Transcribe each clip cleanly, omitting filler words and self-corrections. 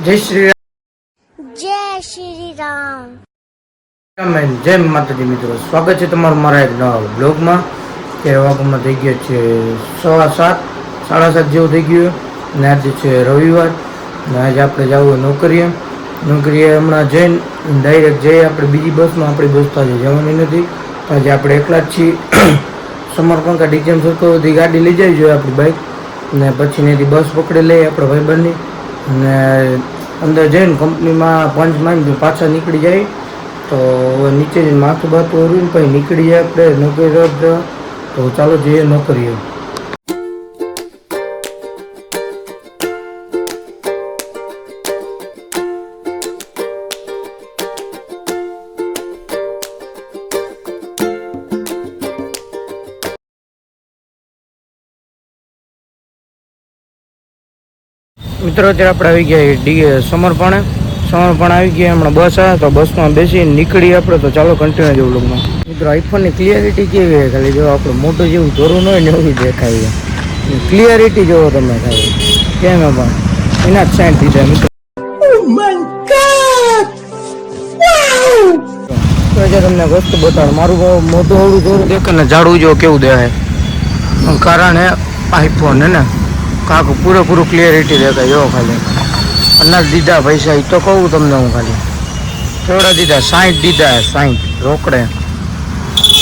જય શ્રી જય શ્રી રામ. જય માતાજી મિત્રો, સ્વાગત છે તમારું મારા એક નવા બ્લોગમાં. ત્યારે વાગમાં થઈ ગયા છે 7:15, 7:30 જેવું થઈ ગયું. અને આજે છે રવિવાર અને આજે આપણે જવું નોકરીએ હમણાં જઈને ડાયરેક્ટ જઈએ આપણે બીજી બસમાં. આપણી બસ તો આજે જવાની નથી, આજે આપણે એકલા જ છીએ. સમરપંખા ડીકેમ સરખો બધી ગાડી લઈ જવી જોઈએ આપણી બાઇક, અને પછી એથી બસ પકડી લઈએ આપણે ભાઈબંધની, અને અંદર જઈને કંપનીમાં પંચ મારીને પાછા નીકળી જાય. તો નીચે જઈને માથું બાથું ઓળવીને પછી નીકળી જાય આપણે નોકરી તરફ. તો ચાલો જઈએ નોકરીએ. મિત્રો અત્યારે આપણે આવી ગયા સમર્પણ આવી ગયા. હમણાં બસ આવે તો બસમાં બેસીને નીકળીએ આપણે. તો ચાલો કન્ટિન્યુ જેવું લોગમાં. મિત્રો આઈફોનની ક્લિયરિટી કેવી હોય, ખાલી જો આપણે મોટું જેવું ધોરું હોય ને એવું દેખાય. ક્લિયરિટી જોવો તમે ખાલી કેમ પણ એના જ 60 દીધા મિત્રો. તો જે તમને વસ્તુ બતાવો, મારું મોટું અવડું ધોરું દેખે ને ઝાડું જો કેવું દેખાય, કારણ હે આઈફોન હે ને કાકું પૂરેપૂરું ક્લિયરિટી દેખાય. જો ખાલી અનાજ દીધા પૈસા એ તો કહું તમને હું, ખાલી કેવડા દીધા 60 દીધા, 60 રોકડે.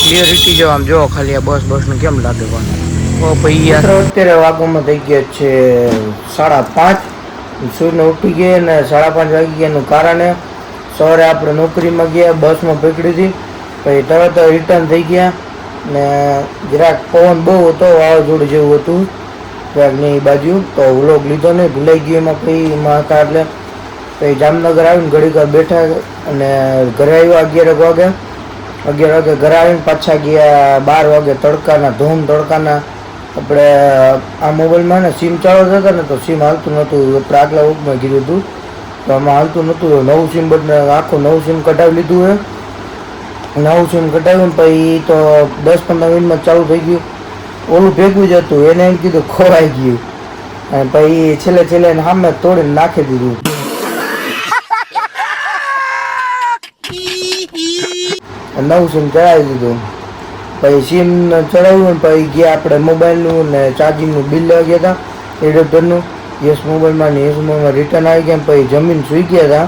ક્લિયરિટી જો આમ જો ખાલી આ બસને કેમ લાગે પણ ભાઈ. અત્યારે વાગવામાં થઈ ગયા છે 5:30. સૂર્યને ઉઠી ગયા ને 5:30 વાગી ગયા એનું કારણ સવારે આપણે નોકરીમાં ગયા, બસમાં પકડી હતી, પછી તરત રિટર્ન થઈ ગયા ને જરાક પવન બહુ હતો, વાવાઝોડું જેવું હતું ની બાજુ. તો વ્લોગ લીધો નહીં, ભૂલાઈ ગયો એમાં. પછી એમાં હતા એટલે પછી જામનગર આવીને ઘડીક વાર બેઠા અને ઘરે આવ્યા 11 વાગે ઘરે આવીને પાછા ગયા 12 વાગે તડકાના તડકાના. આપણે આ મોબાઈલમાં ને સિમ ચાલુ થતા ને તો સિમ હાલતું નહોતું. આપણે આગલા વખતમાં કીધું હતું તો આમાં હાલતું નહોતું. નવું સિમ બદલે આખું નવું સિમ કઢાવી લીધું હે. નવું સિમ કઢાવ્યું પછી તો 10-15 મિનિટમાં ચાલુ થઈ ગયું. ઓલું ભેગું જ હતું, એને એમ કીધું ખોવાઈ ગયું, અને પછી છેલ્લે એને સામે તોડીને નાખી દીધું. નવું સિમ ચડાવી દીધું. પછી સિમ ચડાવ્યું પછી ગયા આપણે મોબાઈલનું ને ચાર્જિંગનું બિલ લેવા ગયા હતા એડપ્ટરનું. યસ મોબાઈલમાં રિટર્ન આવી ગયા. પછી જમીન સૂઈ ગયા હતા.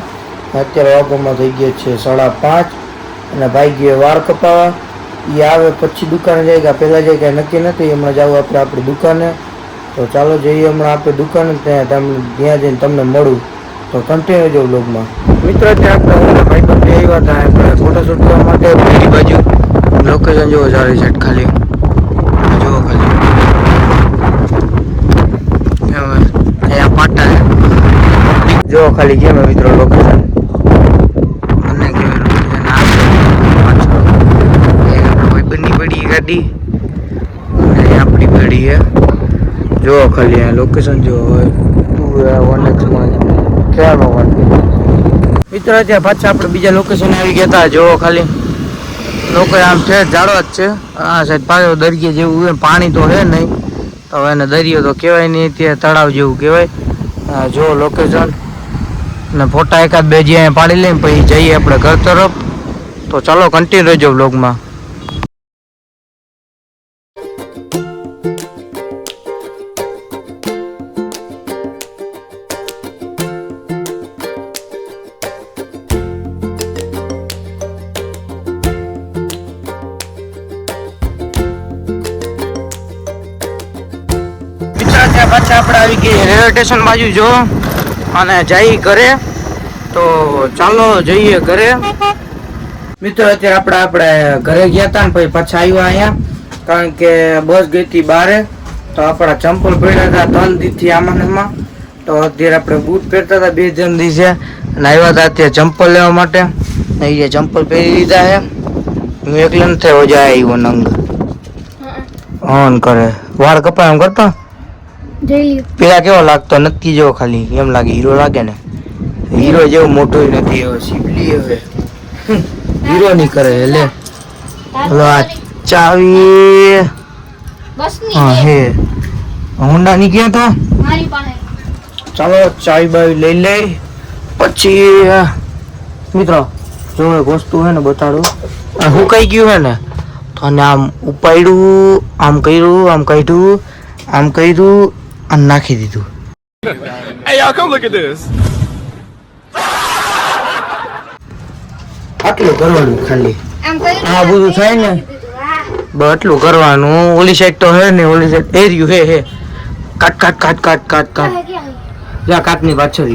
અત્યારે વાગવામાં થઈ ગયા છે 5:30 અને ભાઈ ગયો વાળ કપાવવા. એ આવે પછી દુકાને જાય કે પહેલાં જાય કાંઈ નક્કી નથી. હમણાં જાવ આપણે આપણી દુકાને. તો ચાલો જઈએ હમણાં આપણે દુકાને, ત્યાં જઈને તમને મળું. તો કન્ટિન્યુ જો વ્લોગમાં. મિત્રો અત્યારે આપણે ભાઈબંધ આવ્યા હતા આપણે ફોટોશૂટ કરવા માટે પેલી બાજુ. લોકેશન જોવો સારી છે ખાલી, જુઓ ખાલી અહીંયા પાટા જુઓ ખાલી કેમ મિત્રો લોકેશન. ગાડી અને આપણી ગાડી છે. જો ખાલી આ લોકેશન જો 1x માં ખ્યાલમાં મિત્રો. ત્યાં પાછા આપણે બીજા લોકેશન આવી ગયા હતા. જો ખાલી લોકો આમ ઠેર જાડો જ છે. આ સાઈડ પાછો દરિયા જેવું હોય, પાણી તો હે નહીં તો એને દરિયો તો કહેવાય નહીં, ત્યાં તળાવ જેવું કહેવાય. જો લોકેશન ને ફોટા એકાદ બે જ્યાં પાડી લઈને પછી જઈએ આપણે ઘર તરફ. તો ચાલો કન્ટિન્યુ રહેજો વ્લોગમાં. પાછા આપણે આવી ગઈ રેલવે સ્ટેશન બાજુ જો, અને જઈ ઘરે. તો ચાલો જઈએ ઘરે. મિત્રો અત્યારે આપણે ઘરે ગયા હતા ને પછી પાછા આવ્યા અહીંયા, કારણ કે બસ ગઈ હતી બારે. તો આપણા ચંપલ પડ્યા હતા 3 દીથી આમાં. તો અત્યારે આપણે બૂટ પહેરતા હતા 2 જણ દિવસે, અને આવ્યા હતા અત્યારે ચંપલ લેવા માટે. એ ચંપલ પહેરી લીધા છે. હું એકલો નથી થયો, જાય આવ્યો નંગ ઓન કરે વાળ કપાય એમ કરતો. પેલા કેવો લાગતો નક્કી જેવો, ખાલી એમ લાગે હીરો લાગે ને. હીરો જેવો મોટો નથી હવે, શિવલી હવે હીરો ની કરે. લે આ ચાવી હા હે હોન્ડા ની ક્યાં તો. ચાલો ચાવી બાવી લઈ લે પછી મિત્રો જો એક વસ્તુ હે ને બતાડું હું કઈ ગયું હે ને તો આને આમ ઉપાડ્યું આમ કર્યું આમ કાઢ્યું આમ કર્યું અને નાખી દીધું. Hey, y'all, come look at this. આટલું કરવાનું ખાલી આ બધું થાય ને બસ આટલું કરવાનું. ઓલી સાઈડ તો હે ને ઓલી સાઈડ એર્યું હે કાટ કાટ કાટ કાટ કાટ કાટ જા કાટની પાછળ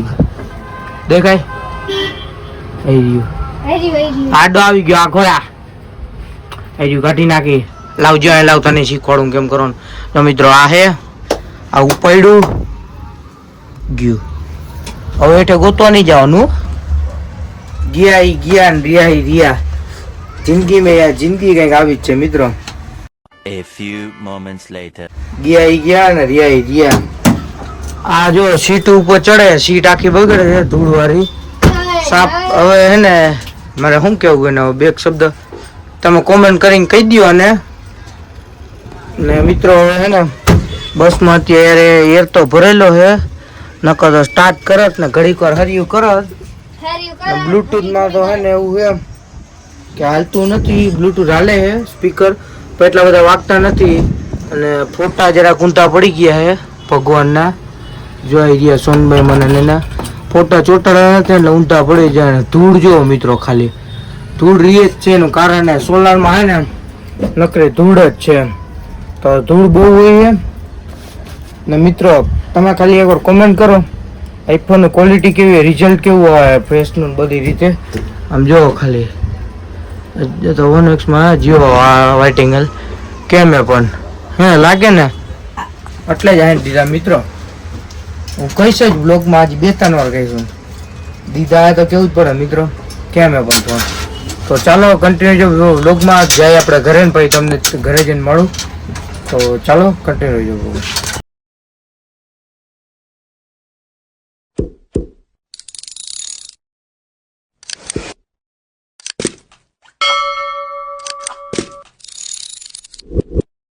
દેખાય એર્યું આડો આવી ગયો આ ઘોડા એર્યું કાઢી નાખી. લાવજો અહીં લાવ તને શીખવાડું કેમ કરવાનું. તો મિત્રો આ હે આ ઉપાડ્યું ગયું. હવે એટલે ગોતવા નહીં જવાનું. ગયા ઈ ગયા ને રહ્યા ઈ રહ્યા. જિંદગી મેં યાર જિંદગી કઈક આવી જ છે મિત્રો. A few moments later. ગયા ઈ ગયા ને રહ્યા ઈ રહ્યા. આ જો સીટ ઉપર ચડે સીટ આખી બગડે છે ધૂળ વાળી સાપ. હવે હે ને મારે શું કેવું ને બે શબ્દ તમે કોમેન્ટ કરીને કહી દો. અને ને મિત્રો હવે હે ને બસમાં અત્યારે એર તો ભરેલો છે નકર તો સ્ટાર્ટ કરત ને ઘડીક વાર હરિયું કરત. બ્લુટૂથમાં તો હે ને એવું છે કે હાલતું નથી. બ્લુટૂથ હાલે છે સ્પીકર પણ એટલા બધા વાગતા નથી. અને ફોટા જરા ઊંધા પડી ગયા છે ભગવાનના. જોઈ રહ્યા સોનભાઈ મને એના ફોટા ચોટાડા નથી એટલે ઊંધા પડી જાય. ધૂળ જો મિત્રો ખાલી ધૂળ રીએ જ છે એનું કારણ સોલારમાં હે ને નકરી ધૂળ જ છે. તો ધૂળ બહુ હોય છે ને મિત્રો તમે ખાલી એકવાર કોમેન્ટ કરો આઈફોનની ક્વોલિટી કેવી રિઝલ્ટ કેવું આવે ફેસનું બધી રીતે. આમ જોવો ખાલી તો 1X જીઓ આ વાઇટ એંગલ કેમ પણ હે લાગે ને એટલે જ આને દીધા મિત્રો. હું કહીશ જ બ્લોગમાં આજે 2-3 વાર કહીશું દીધા તો કેવું જ પડે મિત્રો કેમ પણ ફોન. તો ચાલો કન્ટિન્યુ જો બ્લોગમાં જાય આપણે ઘરે ને પછી તમને ઘરે જઈને મળું. તો ચાલો કન્ટિન્યુ જો.